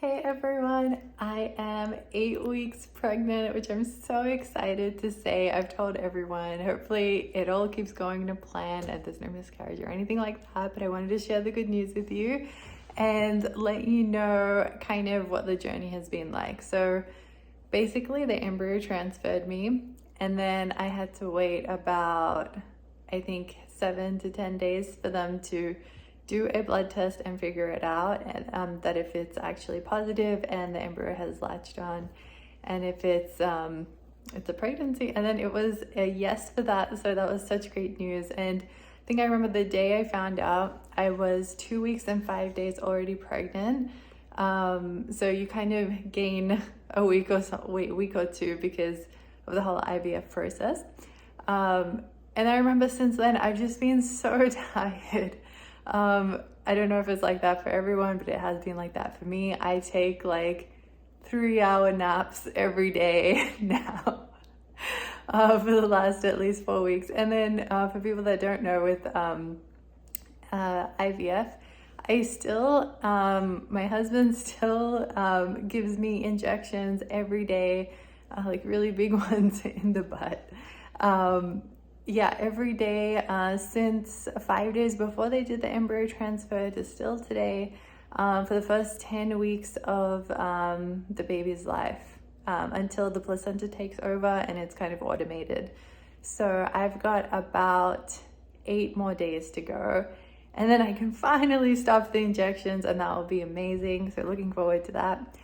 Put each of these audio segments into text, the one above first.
Hey everyone, I am 8 weeks pregnant, which I'm so excited to say. I've told everyone, hopefully it all keeps going to plan and there's no miscarriage or anything like that, but I wanted to share the good news with you and let you know kind of what the journey has been like. So basically the embryo transferred me and then I had to wait about, I think 7 to 10 days for them to do a blood test and figure it out, and that if it's actually positive and the embryo has latched on, and if it's a pregnancy. And then it was a yes for that, so that was such great news. And I think I remember the day I found out, I was 2 weeks and 5 days already pregnant. So you kind of gain a week or two because of the whole IVF process. And I remember since then I've just been so tired. I don't know if it's like that for everyone, but it has been like that for me. I take like 3-hour naps every day now for the last at least 4 weeks. And then for people that don't know, with IVF, I still, my husband still gives me injections every day, like really big ones in the butt. Yeah, every day since 5 days before they did the embryo transfer to still today, for the first 10 weeks of the baby's life, until the placenta takes over and it's kind of automated. So I've got about 8 more days to go, and then I can finally stop the injections, and that will be amazing. So looking forward to that.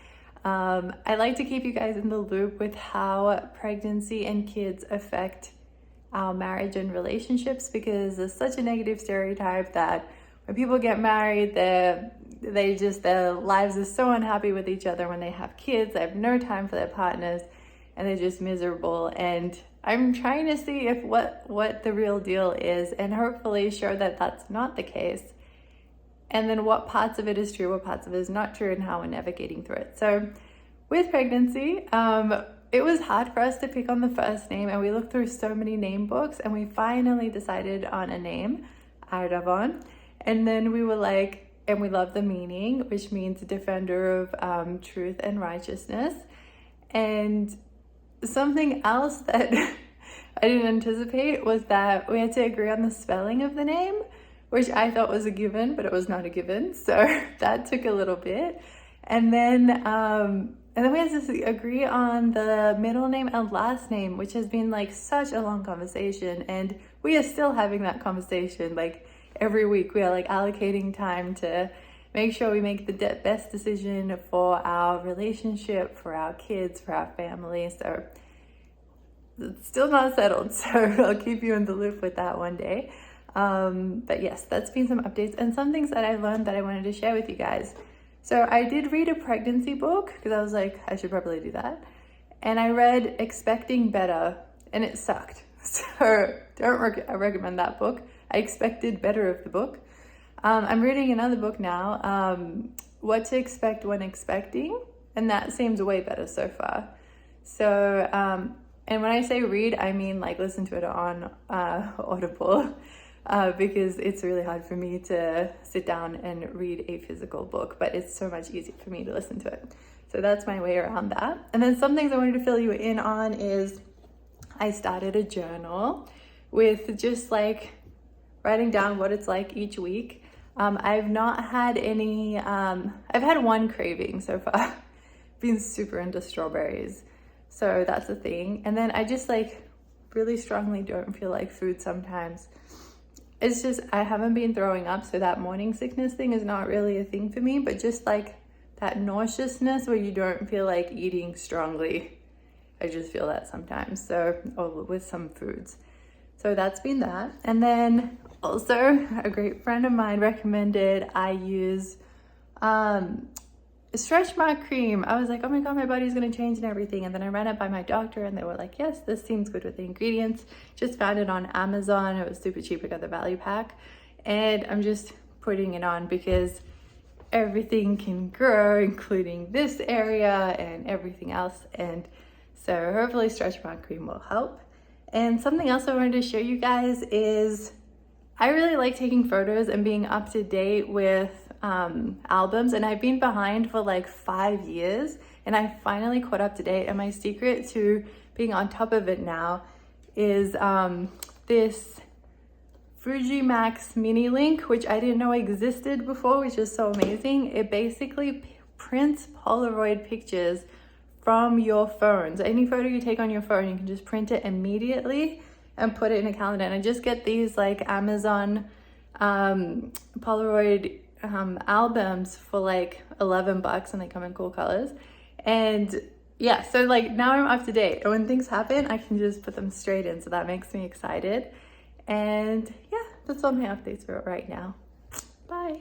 I like to keep you guys in the loop with how pregnancy and kids affect our marriage and relationships, because there's such a negative stereotype that when people get married, their lives are so unhappy with each other. When they have kids, they have no time for their partners and they're just miserable. And I'm trying to see if what the real deal is, and hopefully show that that's not the case, and then what parts of it is true, what parts of it is not true, and how we're navigating through it. So with pregnancy, it was hard for us to pick on the first name, and we looked through so many name books, and we finally decided on a name, Ardavan. And then we were like, and we love the meaning, which means defender of truth and righteousness. And something else that I didn't anticipate was that we had to agree on the spelling of the name, which I thought was a given, but it was not a given. So that took a little bit. And then we had to agree on the middle name and last name, which has been like such a long conversation. And we are still having that conversation. Like every week we are like allocating time to make sure we make the best decision for our relationship, for our kids, for our family. So it's still not settled. So I'll keep you in the loop with that one day. But yes, that's been some updates and some things that I learned that I wanted to share with you guys. So I did read a pregnancy book because I was like, I should probably do that. And I read Expecting Better, and it sucked. So don't recommend that book. I expected better of the book. I'm reading another book now, What to Expect When Expecting, and that seems way better so far. So, and when I say read, I mean like listen to it on Audible. Because it's really hard for me to sit down and read a physical book, but it's so much easier for me to listen to it. So that's my way around that. And then some things I wanted to fill you in on is I started a journal with just like writing down what it's like each week. I've not had any, I've had one craving so far. Been super into strawberries. So that's a thing. And then I just like really strongly don't feel like food sometimes. It's just, I haven't been throwing up, so that morning sickness thing is not really a thing for me, but just like that nauseousness where you don't feel like eating strongly. I just feel that sometimes, so, or with some foods. So that's been that. And then also a great friend of mine recommended I use stretch mark cream. I was like, oh my God, my body's gonna change and everything. And then I ran it by my doctor and they were like, yes, this seems good with the ingredients. Just found it on Amazon. It was super cheap. I got the value pack. And I'm just putting it on because everything can grow, including this area and everything else. And so hopefully stretch mark cream will help. And something else I wanted to show you guys is I really like taking photos and being up to date with albums, and I've been behind for like 5 years, and I finally caught up to date. And my secret to being on top of it now is this Fujimax mini link, which I didn't know existed before, which is so amazing. It basically prints Polaroid pictures from your phone. So any photo you take on your phone, you can just print it immediately and put it in a calendar. And I just get these like Amazon Polaroid albums for like $11, and they come in cool colors. And yeah, so like now I'm up to date, and when things happen I can just put them straight in, so that makes me excited. And yeah, that's all my updates for right now. Bye.